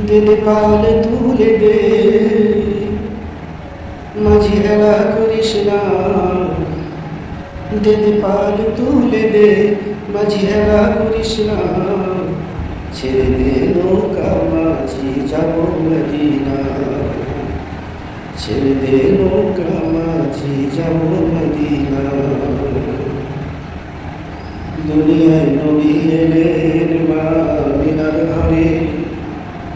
দিল পাল তুলে দে মাঝি হেলা করিস না দিল পাল তুলে দে মাঝি হেলা করিস না ছেড়ে দে নৌকা মাঝি যাব মদিনা ছেড়ে দে নৌকা মাঝি যাব মদিনা দুনিয়ায় নবী এলেন মা মিনার ঘরে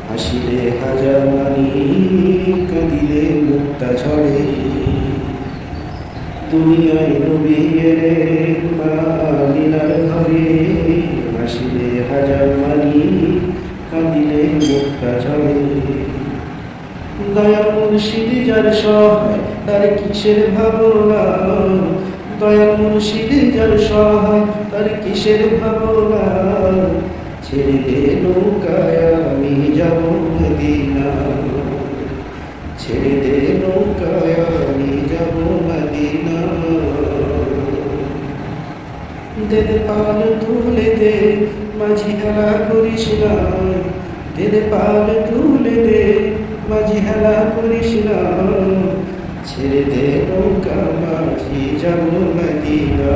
হাসিলে হাজার মানি কাঁদিলে মুক্তা ঝরে দুনিয়ায় নবী এলেন মা মিনার ঘরে হাসিলে হাজার মানি কাঁদিলে মুক্তা ঝরে দয়াল মুর্শিদ যার সহায় তার কিসের ভাবনা দয়াল মুর্শিদ যার সহায় তার কিসের ভাবনা ছেড়ে দে নৌকায় আমি যাব মদিনা ছেড়ে দে নৌকায় আমি যাব মদিনা দিল পাল তুলে দে মাঝি হেলা করিস না দিল পাল তুলে দে মাঝি হেলা করিস না ছেড়ে দে নৌকা মাঝি যাব মদিনা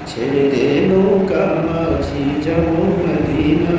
ছেড়ে দে নৌকা মাঝি যাব মদিনা